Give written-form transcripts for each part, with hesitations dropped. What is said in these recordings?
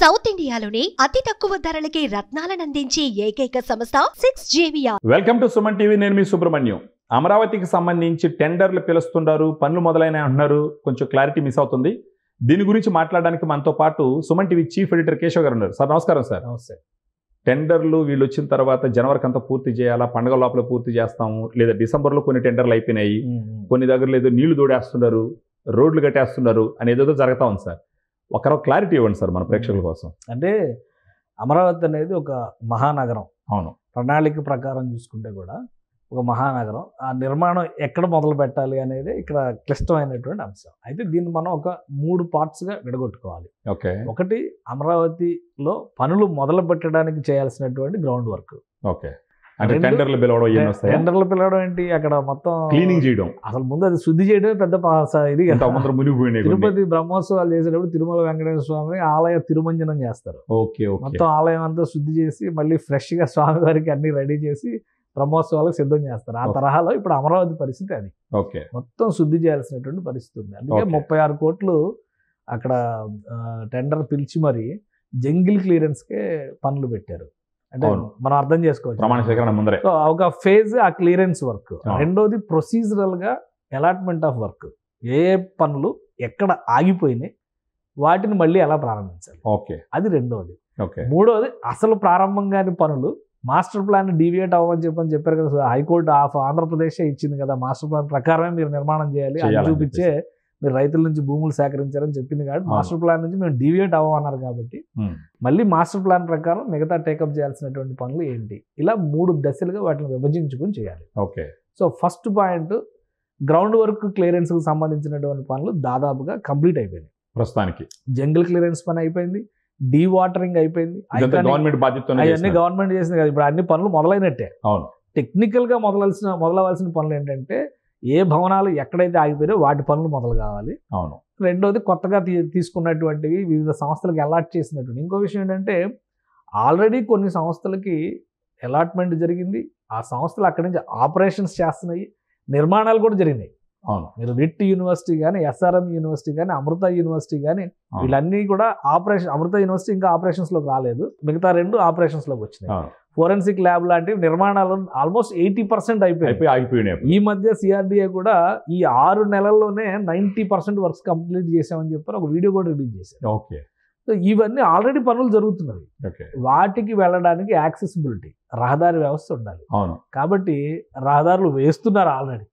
South ఇండియాలోనే అతి తక్కువ ధరలకి రత్నాలనందించే ఏకైక సంస్థ 6JVR. Welcome to Suman TV. నేను మీ సుబ్రహ్మణ్యం. అమరావతికి సంబంధించి టెండర్లు పిలుస్తున్నారు, పనులు మొదలైన అంటున్నారు. కొంచెం క్లారిటీ మిస్ అవుతుంది. దీని గురించి మాట్లాడడానికి మనతో పాటు Suman TV chief editor Keshav గారు ఉన్నారు. సార్ నమస్కారం. సార్ నమస్తే. టెండర్లు వీళ్ళు వచ్చిన తర్వాత జనవరికి అంతా పూర్తి చేయాలా, పండుగ లోపల పూర్తి చేస్తాము, లేదా డిసెంబర్లో కొన్ని టెండర్లు అయిపోయినాయి, కొన్ని దగ్గరలో ఏదో నీళ్లు దూడేస్తున్నారు, రోడ్లు కట్టేస్తున్నారు అనేదో జరుగుతూ ఉంది. సార్ ఒకరో క్లారిటీ ఇవ్వండి సార్ మన ప్రేక్షకుల కోసం. అంటే అమరావతి అనేది ఒక మహానగరం. అవును, ప్రణాళిక ప్రకారం చూసుకుంటే కూడా ఒక మహానగరం. ఆ నిర్మాణం ఎక్కడ మొదలు పెట్టాలి అనేది ఇక్కడ క్లిష్టమైనటువంటి అంశం. అయితే దీన్ని మనం ఒక 3 పార్ట్స్గా విడగొట్టుకోవాలి. ఓకే. ఒకటి, అమరావతిలో పనులు మొదలు పెట్టడానికి చేయాల్సినటువంటి గ్రౌండ్ వర్క్. ఓకే. అంటే టెండర్లు పిలవడం, టెండర్లు పిలవడం ఏంటి, అక్కడ మొత్తం క్లీనింగ్ చేయడం, అసలు ముందు అది శుద్ధి చేయడమే పెద్ద ఇది. మునిగిపోయినాయి. తిరుపతి బ్రహ్మోత్సవాలు చేసేటప్పుడు తిరుమల వెంకటేశ్వర స్వామి ఆలయ తిరుమంజనం చేస్తారు. ఓకే. మొత్తం ఆలయం అంతా శుద్ధి చేసి మళ్ళీ ఫ్రెష్ గా స్వామి వారికి అన్ని రెడీ చేసి బ్రహ్మోత్సవాలకు సిద్ధం చేస్తారు. ఆ తరహాలో ఇప్పుడు అమరావతి పరిస్థితి అది. ఓకే. మొత్తం శుద్ధి చేయాల్సినటువంటి పరిస్థితి ఉంది. అందుకే 36 కోట్లు అక్కడ టెండర్ పిలిచి మరి జంగిల్ క్లియరెన్స్కే పనులు పెట్టారు. అంటే మనం అర్థం చేసుకోవచ్చు. సో ఒక ఫేజ్ ఆ క్లియరెన్స్ వర్క్. రెండోది ప్రొసీజరల్ గా అలాట్మెంట్ ఆఫ్ వర్క్. ఏ పనులు ఎక్కడ ఆగిపోయినాయి వాటిని మళ్ళీ ఎలా ప్రారంభించాలి, అది రెండోది. మూడోది, అసలు ప్రారంభం కాని పనులు మాస్టర్ ప్లాన్ డీవియేట్ అవ్వమని చెప్పారు కదా. హైకోర్టు ఆఫ్ ఆంధ్రప్రదేశ్ ఇచ్చింది కదా, మాస్టర్ ప్లాన్ ప్రకారమే మీరు నిర్మాణం చేయాలి అని చూపించే మీరు రైతుల నుంచి భూములు సేకరించారని చెప్పింది. కాబట్టి మాస్టర్ ప్లాన్ నుంచి మేము డీవియేట్ అవ్వమన్నారు. కాబట్టి మళ్ళీ మాస్టర్ ప్లాన్ ప్రకారం మిగతా టేకప్ చేయాల్సినటువంటి పనులు ఏంటి, ఇలా 3 దశలుగా వాటిని విభజించుకుని చేయాలి. Okay. So first point, ground work clearance కు సంబంధించినటువంటి పనులు దాదాపుగా కంప్లీట్ అయిపోయినాయి. ప్రస్తుతానికి జంగిల్ క్లియరెన్స్ పని అయిపోయింది, డీ వాటరింగ్ అయిపోయింది, గవర్నమెంట్ బాధ్యత, అవన్నీ గవర్నమెంట్ చేసింది కదా. ఇప్పుడు అన్ని పనులు మొదలైనట్టే. టెక్నికల్ గా మొదలవలసిన పనులు ఏంటంటే ఏ భవనాలు ఎక్కడైతే ఆగిపోయారో వాటి పనులు మొదలు కావాలి. అవును. రెండోది, కొత్తగా తీసుకున్నటువంటివి వివిధ సంస్థలకు అలాట్ చేసినటువంటి. ఇంకో విషయం ఏంటంటే ఆల్రెడీ కొన్ని సంస్థలకి అలాట్మెంట్ జరిగింది, ఆ సంస్థలు అక్కడి నుంచి ఆపరేషన్స్ చేస్తున్నాయి, నిర్మాణాలు కూడా జరిగినాయి. అవును. మీరు రిట్ యూనివర్సిటీ కానీ, SRM యూనివర్సిటీ కానీ, అమృత యూనివర్సిటీ కానీ, వీళ్ళన్నీ కూడా ఆపరేషన్. అమృత యూనివర్సిటీ ఇంకా ఆపరేషన్స్లోకి రాలేదు, మిగతా 2 ఆపరేషన్స్లోకి వచ్చినాయి. ఫోరెన్సిక్ ల్యాబ్ లాంటివి నిర్మాణాలు ఆల్మోస్ట్ 80% అయిపోయాయి. ఈ మధ్య CRDA కూడా ఈ 6 నెలల్లోనే 90% వర్క్స్ కంప్లీట్ చేసామని చెప్పారు, ఒక వీడియో కూడా రిలీజ్ చేశారు. ఓకే. సో ఇవన్నీ ఆల్రెడీ పనులు జరుగుతున్నవి. వాటికి వెళ్ళడానికి యాక్సెసిబిలిటీ, రహదారి వ్యవస్థ ఉండాలి. అవును. కాబట్టి రహదారులు వేస్తున్నారు ఆల్రెడీ.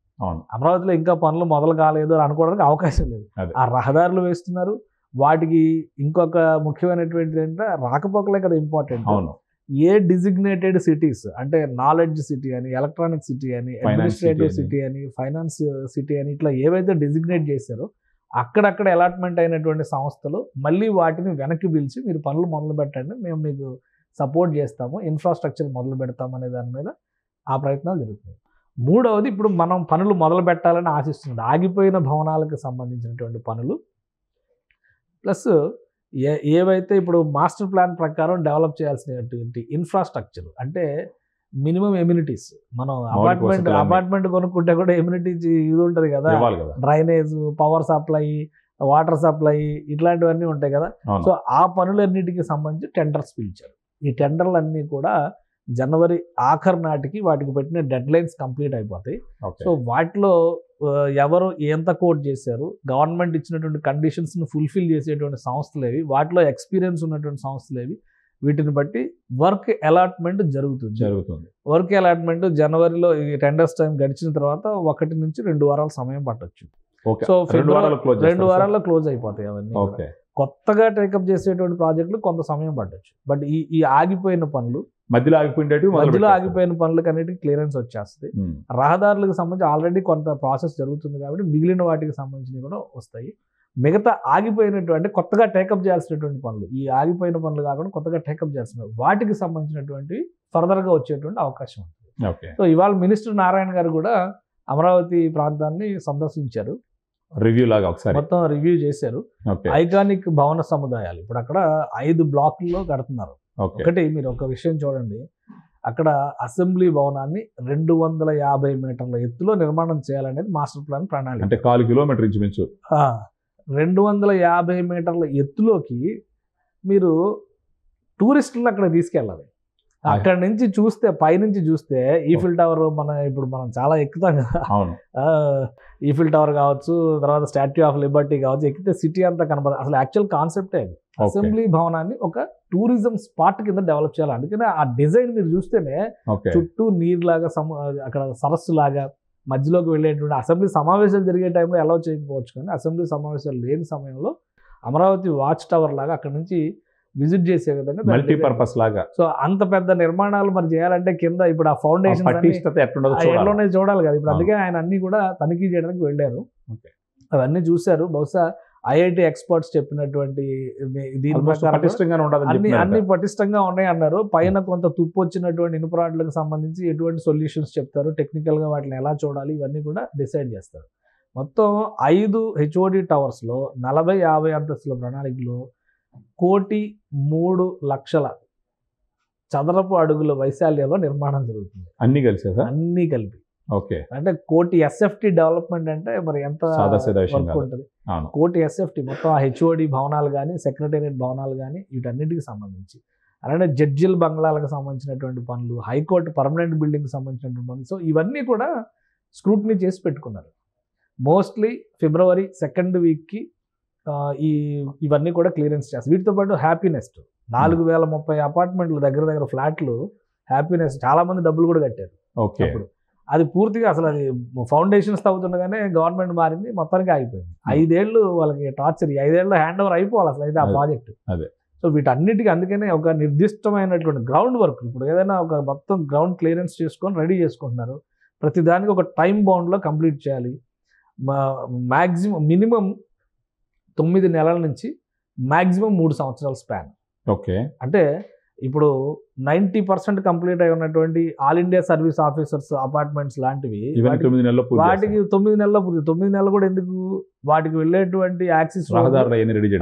అమరావతిలో ఇంకా పనులు మొదలు కాలేదు అని అనుకోవడానికి అవకాశం లేదు. ఆ రహదారులు వేస్తున్నారు. వాటికి ఇంకొక ముఖ్యమైనటువంటి ఏంటంటే రాకపోకలే కదా ఇంపార్టెంట్. ఏ డిజిగ్నేటెడ్ సిటీస్ అంటే నాలెడ్జ్ సిటీ అని, ఎలక్ట్రానిక్ సిటీ అని, అడ్మినిస్ట్రేటివ్ సిటీ అని, ఫైనాన్స్ సిటీ అని, ఇట్లా ఏవైతే డిజిగ్నేట్ చేశారో అక్కడక్కడ అలాట్మెంట్ అయినటువంటి సంస్థలు మళ్ళీ వాటిని వెనక్కి పిలిచి మీరు పనులు మొదలు పెట్టండి, మేము మీకు సపోర్ట్ చేస్తాము, ఇన్ఫ్రాస్ట్రక్చర్ మొదలు పెడతాము అనే దాని మీద ఆ ప్రయత్నాలు జరుగుతున్నాయి. మూడవది, ఇప్పుడు మనం పనులు మొదలు పెట్టాలని ఆశిస్తుంది ఆగిపోయిన భవనాలకు సంబంధించినటువంటి పనులు, ప్లస్ ఏవైతే ఇప్పుడు మాస్టర్ ప్లాన్ ప్రకారం డెవలప్ చేయాల్సినటువంటి ఇన్ఫ్రాస్ట్రక్చర్. అంటే మినిమం ఎమ్యూనిటీస్. మనం అపార్ట్మెంట్ కొనుక్కుంటే కూడా ఎమ్యూనిటీస్ ఇది ఉంటుంది కదా, drainage, power supply, water supply, ఇట్లాంటివన్నీ ఉంటాయి కదా. సో ఆ పనులన్నిటికీ సంబంధించి టెండర్స్ పిలిచారు. ఈ టెండర్లన్నీ కూడా జనవరి ఆఖరు నాటికి వాటికి పెట్టిన డెడ్ లైన్స్ కంప్లీట్ అయిపోతాయి. సో వాటిలో ఎవరు ఎంత కోట్ చేశారు, గవర్నమెంట్ ఇచ్చినటువంటి కండిషన్స్ని ఫుల్ఫిల్ చేసేటువంటి సంస్థలు ఏవి, వాటిలో ఎక్స్పీరియన్స్ ఉన్నటువంటి సంస్థలు ఏవి, వీటిని బట్టి వర్క్ అలాట్మెంట్ జరుగుతుంది. వర్క్ అలాట్మెంట్ జనవరిలో ఈ టెండర్స్ టైం గడిచిన తర్వాత 1 నుంచి 2 వారాల సమయం పట్టొచ్చు. సో 2 వారాల్లో క్లోజ్ అయిపోతాయి అవన్నీ. కొత్తగా టేకప్ చేసేటువంటి ప్రాజెక్టులు కొంత సమయం పట్టొచ్చు. బట్ ఈ ఆగిపోయిన పనులు, మధ్యలో ఆగిపోయిన పనులకు అన్నిటికీ క్లియరెన్స్ వచ్చేస్తుంది. రహదారులకు సంబంధించి ఆల్రెడీ కొంత ప్రాసెస్ జరుగుతుంది కాబట్టి మిగిలిన వాటికి సంబంధించినవి కూడా వస్తాయి. మిగతా ఆగిపోయినటువంటి కొత్తగా టేకప్ చేయాల్సినటువంటి పనులు, ఈ ఆగిపోయిన పనులు కాకుండా కొత్తగా టేకప్ చేయాల్సిన వాటికి సంబంధించినటువంటివి ఫర్దర్గా వచ్చేటువంటి అవకాశం ఉంటుంది. సో ఇవాళ మినిస్టర్ నారాయణ గారు కూడా అమరావతి ప్రాంతాన్ని సందర్శించారు. రివ్యూ లాగా ఒకసారి మొత్తం రివ్యూ చేశారు. ఐకానిక్ భవన సముదాయాలు ఇప్పుడు అక్కడ 5 బ్లాకుల్లో కడుతున్నారు. ఒకటి, మీరు ఒక విషయం చూడండి, అక్కడ అసెంబ్లీ భవనాన్ని 250 మీటర్ల ఎత్తులో నిర్మాణం చేయాలనేది మాస్టర్ ప్లాన్ ప్రణాళిక. అంటే 4 కిలోమీటర్ ఇంచుమించు 250 మీటర్ల ఎత్తులోకి మీరు టూరిస్టులను అక్కడ తీసుకెళ్ళాలి. అక్కడ నుంచి చూస్తే, పైనుంచి చూస్తే ఈఫిల్ టవర్ ఇప్పుడు మనం చాలా ఎక్కుతాం కదా, ఈఫిల్ టవర్ కావచ్చు, తర్వాత స్టాట్యూ ఆఫ్ లిబర్టీ కావచ్చు, ఎక్కితే సిటీ అంతా కనపడదు. అసలు యాక్చువల్ కాన్సెప్టే అది. అసెంబ్లీ భవనాన్ని ఒక టూరిజం స్పాట్ కింద డెవలప్ చేయాలి. అందుకనే ఆ డిజైన్ మీరు చూస్తేనే చుట్టూ నీరులాగా, అక్కడ సరస్సు లాగా మధ్యలోకి వెళ్ళేటువంటి, అసెంబ్లీ సమావేశాలు జరిగే టైంలో అలౌ చేయకపోవచ్చు, కానీ అసెంబ్లీ సమావేశాలు లేని సమయంలో అమరావతి వాచ్ టవర్ లాగా అక్కడ నుంచి విజిట్ చేసే విధంగా మల్టీపర్పస్ లాగా. సో అంత పెద్ద నిర్మాణాలు మరి చేయాలంటే కింద ఇప్పుడు ఆ ఫౌండేషన్ ఎట్లున్నది చూడాలి కదా. ఇప్పుడు అందుకే ఆయన అన్ని కూడా తనిఖీ చేయడానికి వెళ్ళారు, అవన్నీ చూశారు. బహుశా ఐఐటి ఎక్స్పర్ట్స్ చెప్పినటువంటి దీని ప్రకారం అన్ని పటిష్టంగా ఉన్నాయి అన్నారు. పైన కొంత తుప్పు వచ్చినటువంటి ఇనుపరాడ్లకు సంబంధించి ఎటువంటి సొల్యూషన్స్ చెప్తారు, టెక్నికల్ గా వాటిని ఎలా చూడాలి, ఇవన్నీ కూడా డిసైడ్ చేస్తారు. మొత్తం 5 HOD టవర్స్లో 40-50 అంతస్తుల ప్రణాళికలో 1,03,00,000 చదరపు అడుగుల వైశాల్యంలో నిర్మాణం జరుగుతుంది. అన్ని కలిపి ఓకే. అంటే 1,00,00,000 SFT డెవలప్మెంట్ అంటే మరి ఎంత వర్క్ ఉంటుంది. 1,00,00,000 SFT మొత్తం ఆ HOD భవనాలు కానీ, సెక్రటేరియట్ భవనాలు కానీ, వీటన్నిటికి సంబంధించి, అలానే జడ్జిల బంగ్లాలకు సంబంధించినటువంటి పనులు, హైకోర్టు పర్మనెంట్ బిల్డింగ్కి సంబంధించినటువంటి పనులు. సో ఇవన్నీ కూడా స్క్రూటినీ చేసి పెట్టుకున్నారు. మోస్ట్లీ ఫిబ్రవరి 2nd వీక్కి ఇవన్నీ కూడా క్లియరెన్స్ చేస్తారు. వీటితో పాటు హ్యాపీనెస్ట్ 4,030 అపార్ట్మెంట్లు, దగ్గర ఫ్లాట్లు హ్యాపీనెస్, చాలా మంది డబ్బులు కూడా కట్టారు. అప్పుడు అది పూర్తిగా అసలు అది ఫౌండేషన్స్ తవ్వుతుండగానే గవర్నమెంట్ మారింది, మొత్తానికి ఆగిపోయింది. 5 ఏళ్ళు వాళ్ళకి టార్చర్, 5 ఏళ్ళు హ్యాండ్ ఓవర్ అయిపోవాలి అసలు అయితే ఆ ప్రాజెక్ట్. సో వీటన్నిటికీ అందుకనే ఒక నిర్దిష్టమైనటువంటి గ్రౌండ్ వర్క్, ఇప్పుడు ఏదైనా ఒక మొత్తం గ్రౌండ్ క్లియరెన్స్ చేసుకొని రెడీ చేసుకుంటున్నారు. ప్రతిదానికి ఒక టైం బౌండ్లో కంప్లీట్ చేయాలి. మినిమం 9 నెలల నుంచి మాక్సిమం 3 సంవత్సరాల స్పాన్. ఓకే. అంటే ఇప్పుడు 90% కంప్లీట్ అయి ఉన్నటువంటి all India service officers apartments లాంటివి వాటికి 9 నెలల్లో పూర్తి. 9 నెలలు కూడా ఎందుకు, వాటికి వెళ్ళేటువంటి యాక్సిస్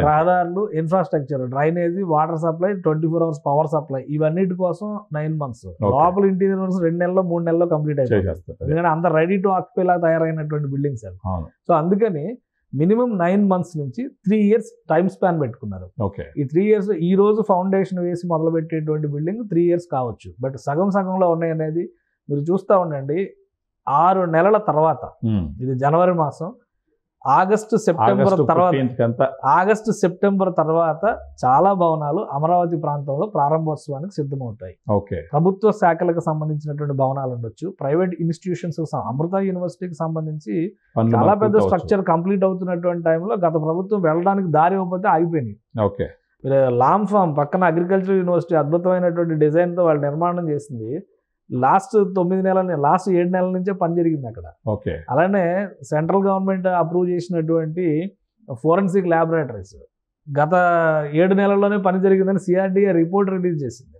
రహదారులు, infrastructure, drainage, water supply, 24 hours power supply, ఇవన్నిటి కోసం 9 months. లోపల ఇంటీరియర్ వర్క్స్ 2 నెలల్లో 3 నెలల్లో కంప్లీట్ అయిపోతుంది. ఎందుకంటే అంత రెడీ టు ఆక్యుపై లా తయారైనటువంటి బిల్డింగ్స్ అవి. సో అందుకని మినిమం 9 months నుంచి 3 years టైం స్పాన్ పెట్టుకున్నారు. ఈ 3 years ఈ రోజు ఫౌండేషన్ వేసి మొదలు పెట్టేటువంటి బిల్డింగ్ 3 years కావచ్చు, బట్ సగంలో ఉన్నాయి అనేది మీరు చూస్తూ ఉండండి. 6 నెలల తర్వాత, ఇది జనవరి మాసం, ఆగస్టు సెప్టెంబర్ తర్వాత చాలా భవనాలు అమరావతి ప్రాంతంలో ప్రారంభోత్సవానికి సిద్ధమవుతాయి. ప్రభుత్వ శాఖలకు సంబంధించినటువంటి భవనాలు ఉండొచ్చు, ప్రైవేట్ ఇన్స్టిట్యూషన్స్, అమృత యూనివర్సిటీకి సంబంధించి చాలా పెద్ద స్ట్రక్చర్ కంప్లీట్ అవుతున్నటువంటి టైంలో గత ప్రభుత్వం వెళ్ళడానికి దారి ఇవ్వకపోతే ఆగిపోయినాయి. లాంఫామ్ పక్కన అగ్రికల్చర్ యూనివర్సిటీ అద్భుతమైనటువంటి డిజైన్తో వాళ్ళు నిర్మాణం చేసింది. లాస్ట్ 7 నెలల నుంచే పని జరిగింది అక్కడ. అలానే సెంట్రల్ గవర్నమెంట్ అప్రూవ్ చేసినటువంటి ఫోరెన్సిక్ ల్యాబొరేటరీస్ గత 7 నెలల్లోనే పని జరిగిందని CRDA రిపోర్ట్ రిలీజ్ చేసింది.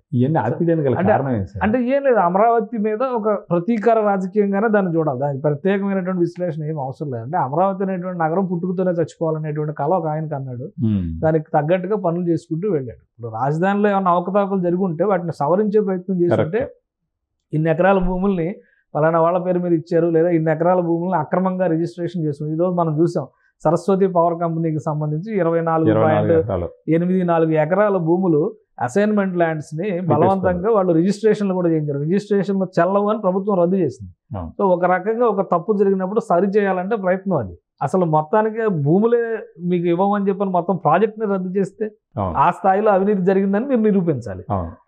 అంటే ఏం లేదు, అమరావతి మీద ఒక ప్రతీకార రాజకీయంగానే దాన్ని చూడాలి, దానికి ప్రత్యేకమైనటువంటి విశ్లేషణ ఏం అవసరం లేదు. అంటే అమరావతి అనేటువంటి నగరం పుట్టుకతోనే చచ్చిపోవాలనేటువంటి కళ ఒక ఆయనకు అన్నాడు, దానికి తగ్గట్టుగా పనులు చేసుకుంటూ వెళ్ళాడు. ఇప్పుడు రాజధానిలో ఏమైనా అవకతవకలు జరిగి ఉంటే వాటిని సవరించే ప్రయత్నం చేస్తుంటే, ఇన్ని ఎకరాల భూముల్ని పలానా వాళ్ళ పేరు మీద ఇచ్చారు, లేదా ఇన్ని ఎకరాల భూముల్ని అక్రమంగా రిజిస్ట్రేషన్ చేస్తున్నారు. ఈరోజు మనం చూసాం సరస్వతి పవర్ కంపెనీకి సంబంధించి 24.84 ఎకరాల భూములు అసైన్మెంట్ ల్యాండ్స్ ని బలవంతంగా వాళ్ళు రిజిస్ట్రేషన్లు కూడా చేయించారు. రిజిస్ట్రేషన్లు చెల్లవు అని ప్రభుత్వం రద్దు చేసింది. సో ఒక రకంగా ఒక తప్పు జరిగినప్పుడు సరి చేయాలంటే ప్రయత్నం అది. అసలు మొత్తానికి భూములే మీకు ఇవ్వమని చెప్పని మొత్తం ప్రాజెక్ట్ ని రద్దు చేస్తే ఆ స్థాయిలో అవినీతి జరిగిందని మీరు నిరూపించాలి.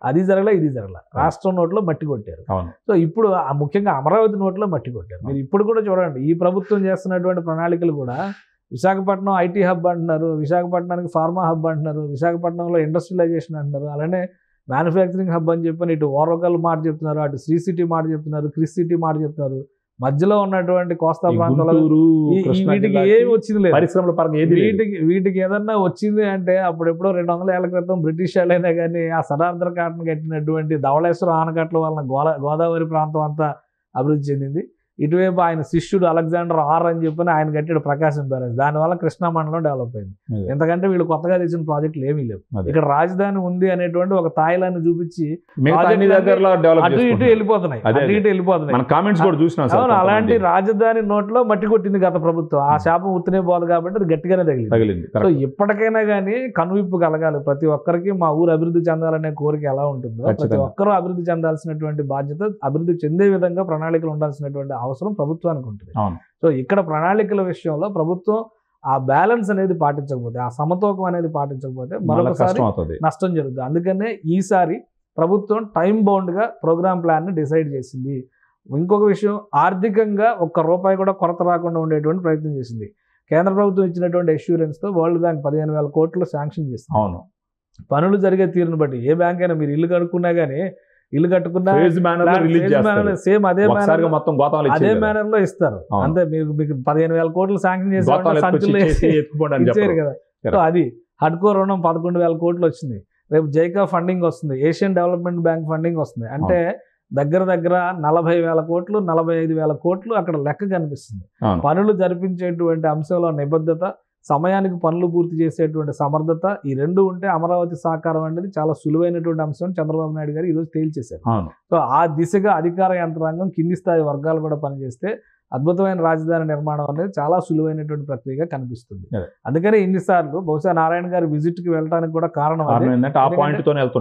అది జరగలే, ఇది జరగలే. రాష్ట్రం నోట్లో మట్టి కొట్టారు. సో ఇప్పుడు ముఖ్యంగా అమరావతి నోట్లో మట్టి కొట్టారు. మీరు ఇప్పుడు కూడా చూడండి, ఈ ప్రభుత్వం చేస్తున్నటువంటి ప్రణాళికలు కూడా విశాఖపట్నం IT హబ్ అంటున్నారు, విశాఖపట్నానికి ఫార్మా హబ్ అంటున్నారు, విశాఖపట్నంలో ఇండస్ట్రియలైజేషన్ అంటున్నారు, అలానే మ్యానుఫ్యాక్చరింగ్ హబ్ అని చెప్పని ఇటు ఓరకల్ మాట చెప్తున్నారు, అటు శ్రీ సిటీ మాట చెప్తున్నారు, క్రిస్ సిటీ మాట చెప్తున్నారు. మధ్యలో ఉన్నటువంటి కోస్తా ప్రాంతంలో వీటికి ఏమి వచ్చింది లేదు, పరిశ్రమల పరంగా వీటికి ఏదన్నా వచ్చింది అంటే అప్పుడెప్పుడో 200 ఏళ్ల క్రితం బ్రిటిష్ వాళ్ళైనా కానీ ఆ సదార్థర్ కాటన్ కట్టినటువంటి ధవళేశ్వరం ఆనకట్ల వలన గోదావరి ప్రాంతం అంతా అభివృద్ధి చెందింది. ఇటువైపు ఆయన శిష్యుడు అలెగ్జాండర్ ఆర్ అని చెప్పని ఆయన కట్టాడు ప్రకాశం బ్యారేజ్. దానివల్ల కృష్ణా మండలం డెవలప్ అయింది. ఎందుకంటే వీళ్ళు కొత్తగా తెచ్చిన ప్రాజెక్టులు ఏమీ లేవు. ఇక్కడ రాజధాని ఉంది అనేటువంటి ఒక తాయిలాన్ని చూపించి అటు ఇటు వెళ్ళిపోతున్నాయి. అలాంటి రాజధాని నోట్లో మట్టి కొట్టింది గత ప్రభుత్వం. ఆ శాపం ఉత్తినే పోదు కాబట్టి అది గట్టిగానే తగిలింది. సో ఇప్పటికైనా కానీ కనువిప్పు కలగాలి. ప్రతి ఒక్కరికి మా ఊరు అభివృద్ధి చెందాలనే కోరిక ఎలా ఉంటుందో ప్రతి ఒక్కరూ అభివృద్ధి చెందాల్సినటువంటి బాధ్యత, అభివృద్ధి చెందే విధంగా ప్రణాళికలు ఉండాల్సినటువంటి అవసరం ప్రభుత్వానికి ఉంటుంది. సో ఇక్కడ ప్రణాళికల విషయంలో ప్రభుత్వం ఆ బ్యాలెన్స్ అనేది పాటించకపోతే, ఆ సమతూకం అనేది పాటించకపోతే మరొకసారి నష్టం జరుగుతుంది. అందుకనే ఈసారి ప్రభుత్వం టైం బౌండ్గా ప్రోగ్రామ్ ప్లాన్ని డిసైడ్ చేసింది. ఇంకొక విషయం, ఆర్థికంగా ఒక్క రూపాయి కూడా కొరత రాకుండా ఉండేటువంటి ప్రయత్నం చేసింది. కేంద్ర ప్రభుత్వం ఇచ్చినటువంటి అష్యూరెన్స్తో వరల్డ్ బ్యాంక్ 15,000 కోట్లు శాంక్షన్ చేస్తుంది. అవును, పనులు జరిగే తీరును బట్టి ఏ బ్యాంక్ అయినా మీరు ఇల్లు కట్టుకున్నా కానీ ఇల్లు కట్టుకున్నా సేమ్ అదే మేనర్ లో ఇస్తారు. అంతే, మీకు 15,000 కోట్లు శాంక్షన్ చేసి ఇచ్చారు కదా. సో అది హడ్కో రుణం 11,000 కోట్లు వచ్చింది. రేపు జైకా ఫండింగ్ వస్తుంది, ఏషియన్ డెవలప్మెంట్ బ్యాంక్ ఫండింగ్ వస్తుంది. అంటే దగ్గర 40,000 కోట్లు 45,000 కోట్లు అక్కడ లెక్క కనిపిస్తుంది. పనులు జరిపించేటువంటి అంశంలో నిబద్ధత, సమయానికి పనులు పూర్తి చేసేటువంటి సమర్థత, ఈ రెండు ఉంటే అమరావతి సాకారం అనేది చాలా సులువైనటువంటి అంశం చంద్రబాబు నాయుడు గారు ఈరోజు తేల్చేశారు. సో ఆ దిశగా అధికార యంత్రాంగం, కింది స్థాయి వర్గాలు కూడా పనిచేస్తే అద్భుతమైన రాజధాని నిర్మాణం అనేది చాలా సులువైనటువంటి ప్రక్రియగా కనిపిస్తుంది. అందుకనే ఇన్నిసార్లు బహుశా నారాయణ గారి విజిట్ కి వెళ్ళడానికి కూడా కారణం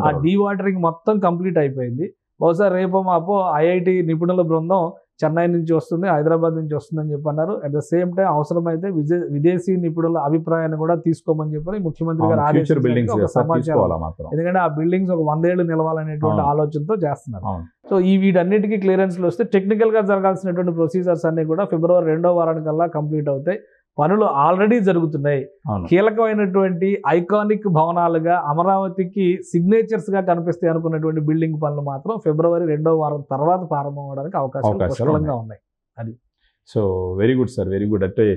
ఆ డీవాటరింగ్ మొత్తం కంప్లీట్ అయిపోయింది. బహుశా రేపో మాపో ఐఐటి నిపుణుల బృందం చెన్నై నుంచి వస్తుంది, హైదరాబాద్ నుంచి వస్తుందని చెప్పి అన్నారు. అట్ ద సేమ్ టైం అవసరమైతే విదేశీ నిపుణుల అభిప్రాయాన్ని కూడా తీసుకోమని చెప్పి ముఖ్యమంత్రి గారు ఆదేశించారు సమాచారం. ఎందుకంటే ఆ బిల్డింగ్స్ ఒక 100 ఏళ్ళు నిలవాలనేటువంటి ఆలోచనతో చేస్తున్నారు. సో ఈ వీటన్నిటికీ క్లియరెన్స్లు వస్తే టెక్నికల్ గా జరగాల్సినటువంటి ప్రొసీజర్స్ అన్ని కూడా ఫిబ్రవరి 2వ వారానికల్లా కంప్లీట్ అవుతాయి. పనులు ఆల్రెడీ జరుగుతున్నాయి. కీలకమైనటువంటి ఐకానిక్ భవనాలుగా అమరావతికి సిగ్నేచర్స్ గా కనిపిస్తాయి అనుకున్నటువంటి బిల్డింగ్ పనులు మాత్రం ఫిబ్రవరి 2వ వారం తర్వాత ప్రారంభం అవడానికి అవకాశాలు పుష్కలంగా ఉన్నాయి. అది so very good sir, very good. అంటే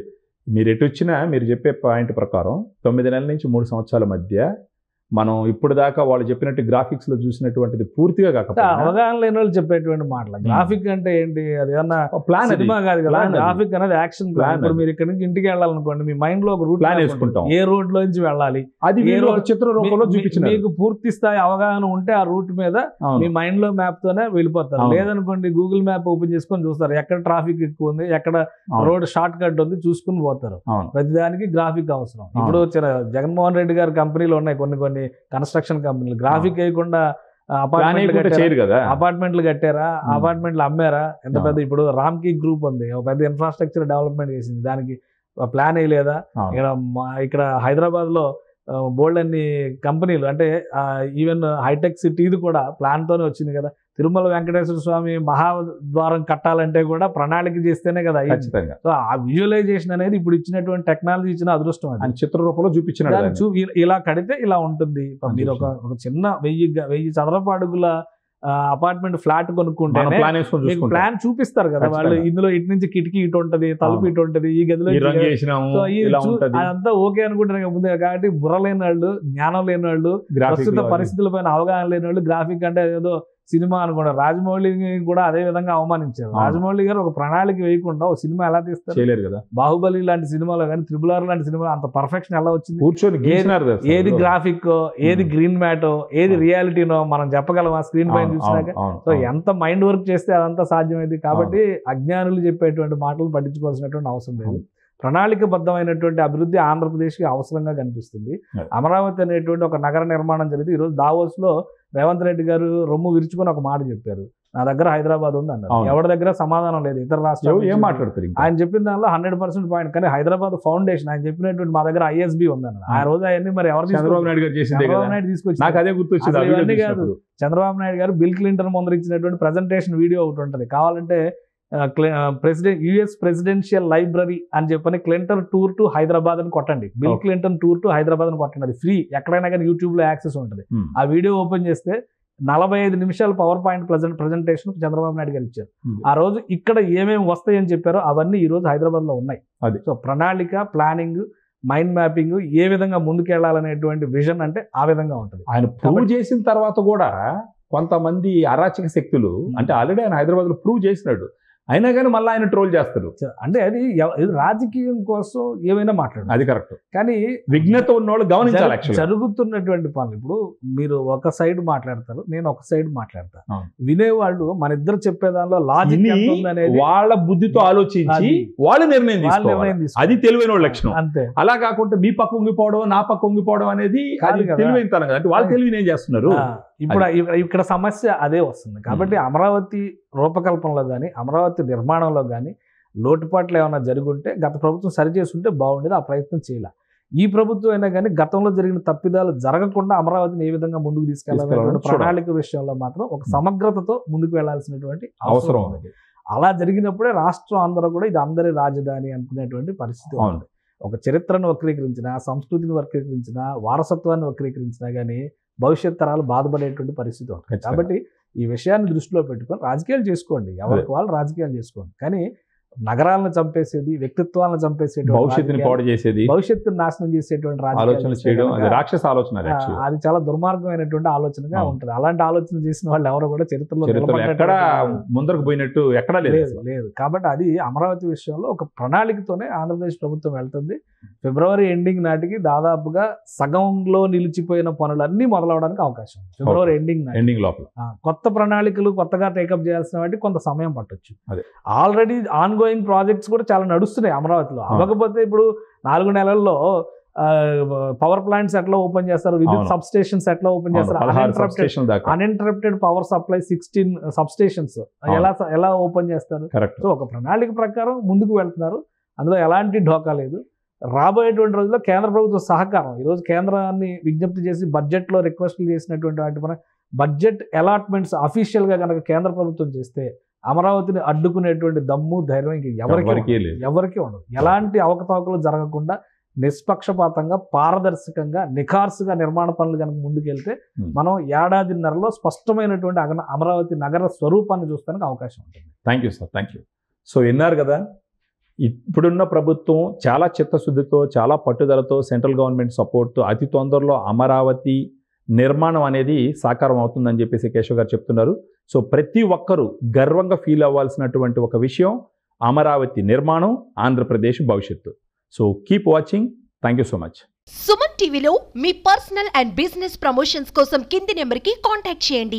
మీరు ఎటు వచ్చినా మీరు చెప్పే పాయింట్ ప్రకారం 9 నెలల నుంచి 3 సంవత్సరాల మధ్య మనం ఇప్పుడు దాకా వాళ్ళు చెప్పినట్టు గ్రాఫిక్స్ లో చూసినటువంటిది పూర్తిగా కాకపోతే అవగాహన లేని వాళ్ళు చెప్పేటువంటి మాటలు. గ్రాఫిక్ అంటే ఏంటి, అది ఏమన్నా ప్లాన్ సినిమా కాదు కదా. గ్రాఫిక్ అనేది యాక్షన్ ప్లాన్. ఇప్పుడు మీరు ఇక్కడ నుంచి ఇంటికి వెళ్ళాలనుకోండి, మీ మైండ్ లో ఒక రూట్ ప్లాన్ వేసుకుంటాం, ఏ రోడ్ లో నుంచి వెళ్ళాలి, అది చిత్ర రూపంలో చూపించిన మీకు పూర్తి స్థాయి అవగాహన ఉంటే ఆ రూట్ మీద మీ మైండ్ లో మ్యాప్ తోనే వెళ్ళిపోతారు. లేదనుకోండి గూగుల్ మ్యాప్ ఓపెన్ చేసుకొని చూస్తారు, ఎక్కడ ట్రాఫిక్ ఎక్కువ ఉంది, ఎక్కడ రోడ్ షార్ట్ కట్ ఉంది చూసుకుని పోతారు. ప్రతిదానికి గ్రాఫిక్ అవసరం. ఇప్పుడు జగన్మోహన్ రెడ్డి గారి కంపెనీలు ఉన్నాయి, కొన్ని కన్స్ట్రక్షన్ కంపెనీలు గ్రాఫిక్ వేయకుండా అపార్ట్మెంట్లు కట్టారా, అపార్ట్మెంట్లు అమ్మారా, ఎంత పెద్ద. ఇప్పుడు రామ్కీ గ్రూప్ ఉంది, ఒక పెద్ద ఇన్ఫ్రాస్ట్రక్చర్ డెవలప్మెంట్ చేసింది, దానికి ప్లాన్ వేయలేదా? ఇక్కడ హైదరాబాద్ లో బోల్డ్ అన్ని కంపెనీలు, అంటే ఈవెన్ హైటెక్ సిటీ ఇది కూడా ప్లాన్ తోనే వచ్చింది కదా. తిరుమల వెంకటేశ్వర స్వామి మహాద్వారం కట్టాలంటే కూడా ప్రణాళిక చేస్తేనే కదా. సో ఆ విజువలైజేషన్ అనేది ఇప్పుడు ఇచ్చినటువంటి టెక్నాలజీ ఇచ్చిన అదృష్టం, అది చిత్ర రూపంలో చూపించిన ఇలా కడితే ఇలా ఉంటుంది. మీరు ఒక చిన్న 1000 చదరపు అడుగుల అపార్ట్మెంట్ ఫ్లాట్ కొనుక్కుంటే ప్లాన్ చూపిస్తారు కదా వాళ్ళు. ఇందులో ఇటు నుంచి కిటికీ ఇటు ఉంటది, తలుపు ఇటు ఉంటది, ఈ గదిలో అదంతా ఓకే అనుకుంటారు ముందే. కాబట్టి బుర్ర లేని వాళ్ళు, జ్ఞానం లేని వాళ్ళు, ప్రస్తుత పరిస్థితుల పైన అవగాహన లేని వాళ్ళు గ్రాఫిక్ అంటే ఏదో సినిమా అనుకున్నారు. రాజమౌళి కూడా అదే విధంగా అవమానించారు. రాజమౌళి గారు ఒక ప్రణాళిక వేయకుండా ఒక సినిమా ఎలా తీస్తారు కదా. బాహుబలి లాంటి సినిమాలో కానీ, RRR లాంటి సినిమా అంత పర్ఫెక్షన్ ఎలా వచ్చింది? ఏది గ్రాఫిక్, ఏది గ్రీన్ మ్యాటో, ఏది రియాలిటీనో మనం చెప్పగలం ఆ స్క్రీన్ పైన చూసినాక. సో ఎంత మైండ్ వర్క్ చేస్తే అదంతా సాధ్యమైంది. కాబట్టి అజ్ఞానులు చెప్పేటువంటి మాటలు పట్టించుకోవాల్సినటువంటి అవసరం లేదు. ప్రణాళికబద్ధమైనటువంటి అభివృద్ధి ఆంధ్రప్రదేశ్కి అవసరంగా కనిపిస్తుంది. అమరావతి అనేటువంటి ఒక నగర నిర్మాణం జరిగింది. ఈరోజు దావోస్ లో రేవంత్ రెడ్డి గారు రొమ్ము విరుచుకొని ఒక మాట చెప్పారు, నా దగ్గర హైదరాబాద్ ఉంది అన్నారు. ఎవరి దగ్గర సమాధానం లేదు. ఇతర రాష్ట్రాలు ఏం మాట్లాడతారు? ఆయన చెప్పిన దానిలో 100% పాయింట్. కానీ హైదరాబాద్ ఫౌండేషన్ ఆయన చెప్పినటువంటి మా దగ్గర ISB ఉందన్నారు. ఆ రోజు అవన్నీ మరి ఎవరు చంద్రబాబు నాయుడు గారు తీసుకొచ్చి కాదు. చంద్రబాబు నాయుడు గారు బిల్ క్లింటన్ ముందర ఇచ్చినటువంటి ప్రెజెంటేషన్ వీడియో ఒకటి ఉంటుంది. కావాలంటే US ప్రెసిడెన్షియల్ లైబ్రరీ అని చెప్పని క్లింటన్ టూర్ టు హైదరాబాద్ అని కొట్టండి. Bill Clinton tour to Hyderabad అని కొట్టండి. అది ఫ్రీ, ఎక్కడైనా కానీ యూట్యూబ్ లో యాక్సెస్ ఉంటుంది. ఆ వీడియో ఓపెన్ చేస్తే 45 నిమిషాల power point presentation Chandrababu Naidu గారు ఇచ్చారు. ఆ రోజు ఇక్కడ ఏమేమి వస్తాయని చెప్పారో అవన్నీ ఈ రోజు హైదరాబాద్ లో ఉన్నాయి. సో ప్రణాళిక, ప్లానింగ్, మైండ్ మ్యాపింగ్, ఏ విధంగా ముందుకెళ్లాలనేటువంటి విజన్ అంటే ఆ విధంగా ఉంటుంది. ఆయన ప్రూవ్ చేసిన తర్వాత కూడా కొంతమంది అరాచక శక్తులు, అంటే ఆల్రెడీ ఆయన హైదరాబాద్ లో ప్రూవ్ చేసినాడు, అయినా కానీ మళ్ళీ ఆయన ట్రోల్ చేస్తారు. అంటే అది రాజకీయం కోసం ఏమైనా మాట్లాడు, అది కరెక్ట్. కానీ విఘ్నత ఉన్నవాళ్ళు గమనించాలి. జరుగుతున్నటువంటి పనులు ఇప్పుడు మీరు ఒక సైడ్ మాట్లాడతారు, నేను ఒక సైడ్ మాట్లాడతాను. వినేవాళ్ళు మన ఇద్దరు చెప్పేదానిలో లాజిక్ అనేది వాళ్ళ బుద్ధితో ఆలోచించి వాళ్ళు నిర్ణయం తీసుకోవాలి. అది తెలివైన వాళ్ళ లక్షణం. అంతే. అలా కాకుండా మీ పక్క ఉంగిపోవడం నా పక్క ఉంగిపోవడం అనేది తెలివైన తనం కదా. అంటే వాళ్ళు తెలివిని ఏం చేస్తున్నారు. ఇప్పుడు ఇక్కడ సమస్య అదే వస్తుంది. కాబట్టి అమరావతి రూపకల్పనలో కానీ అమరావతి నిర్మాణంలో కానీ లోటుపాట్లు ఏమైనా జరుగుంటే గత ప్రభుత్వం సరిచేస్తుంటే బాగుండేది. ఆ ప్రయత్నం చేయాల. ఈ ప్రభుత్వం అయినా కానీ గతంలో జరిగిన తప్పిదాలు జరగకుండా అమరావతిని ఏ విధంగా ముందుకు తీసుకెళ్లాలనే ప్రణాళిక విషయంలో మాత్రం ఒక సమగ్రతతో ముందుకు వెళ్లాల్సినటువంటి అవసరం ఉంది. అలా జరిగినప్పుడే రాష్ట్రం అందరూ కూడా ఇది అందరి రాజధాని అనుకునేటువంటి పరిస్థితి ఉంది. ఒక చరిత్రను వక్రీకరించిన, సంస్కృతిని వక్రీకరించిన, వారసత్వాన్ని వక్రీకరించినా కానీ భవిష్యత్ తరాలు బాధపడేటువంటి పరిస్థితి ఉంటుంది. కాబట్టి ఈ విషయాన్ని దృష్టిలో పెట్టుకొని రాజకీయాలు చేసుకోండి, ఎవరికి వాళ్ళు రాజకీయాలు చేసుకోండి. కానీ నగరాలను చంపేసేది, వ్యక్తిత్వాలను చంపేసేటువంటి, భవిష్యత్తుని పాడు చేసేది, భవిష్యత్తును నాశనం చేసేటువంటి ఆలోచన చేయడం రాక్షస ఆలోచన. అది చాలా దుర్మార్గమైనటువంటి ఆలోచనగా ఉంటుంది. అలాంటి ఆలోచన చేసిన వాళ్ళు ఎవరో కూడా చరిత్రలో ఎక్కడ ముందరకు పోయినట్టు ఎక్కడా లేదు. కాబట్టి అది అమరావతి విషయంలో ఒక ప్రణాళికతోనే ఆంధ్రప్రదేశ్ ప్రభుత్వం వెళ్తుంది. ఫిబ్రవరి ఎండింగ్ నాటికి దాదాపుగా సగంలో నిలిచిపోయిన పనులన్నీ మొదలవడానికి అవకాశం ఉంది. ఫిబ్రవరి ఎండింగ్ లోపల కొత్త ప్రణాళికలు కొత్తగా టేకప్ చేయాల్సిన వాటికి కొంత సమయం పట్టొచ్చు. ఆల్రెడీ ఆన్ గోయింగ్ ప్రాజెక్ట్స్ కూడా చాలా నడుస్తున్నాయి అమరావతిలో. అవ్వకపోతే ఇప్పుడు 4 నెలల్లో పవర్ ప్లాంట్స్ ఎట్లా ఓపెన్ చేస్తారు, విద్యుత్ సబ్ స్టేషన్స్ ఎట్లా ఓపెన్ చేస్తారు, uninterrupted power supply 16 sub stations ఎలా ఓపెన్ చేస్తారు. సో ఒక ప్రణాళిక ప్రకారం ముందుకు వెళ్తున్నారు. అందులో ఎలాంటి ఢోకా లేదు. రాబోయేటువంటి రోజుల్లో కేంద్ర ప్రభుత్వ సహకారం, ఈరోజు కేంద్రాన్ని విజ్ఞప్తి చేసి బడ్జెట్లో రిక్వెస్ట్లు చేసినటువంటి వాటి మన బడ్జెట్ అలాట్మెంట్స్ అఫీషియల్గా కనుక కేంద్ర ప్రభుత్వం చేస్తే అమరావతిని అడ్డుకునేటువంటి దమ్ము ధైర్యం ఇంక ఎవరికి ఉండదు. ఎలాంటి అవకతవకలు జరగకుండా నిష్పక్షపాతంగా పారదర్శకంగా నిఖార్సుగా నిర్మాణ పనులు కనుక ముందుకెళ్తే మనం ఏడాదిన్నరలో స్పష్టమైనటువంటి అమరావతి నగర స్వరూపాన్ని చూస్తానికి అవకాశం ఉంటుంది. Thank you sir, thank you. So విన్నారు కదా, ఇప్పుడున్న ప్రభుత్వం చాలా చిత్తశుద్ధితో చాలా పట్టుదలతో సెంట్రల్ గవర్నమెంట్ సపోర్ట్తో అతి తొందరలో అమరావతి నిర్మాణం అనేది సాకారం అవుతుందని చెప్పేసి కేశవ్ గారు చెప్తున్నారు. సో ప్రతి ఒక్కరూ గర్వంగా ఫీల్ అవ్వాల్సినటువంటి ఒక విషయం అమరావతి నిర్మాణం, ఆంధ్రప్రదేశ్ భవిష్యత్తు. So keep watching. Thank you so much. Suman టీవీలో మీ పర్సనల్ అండ్ బిజినెస్ ప్రమోషన్స్ కోసం కింది నెంబర్కి కాంటాక్ట్ చేయండి.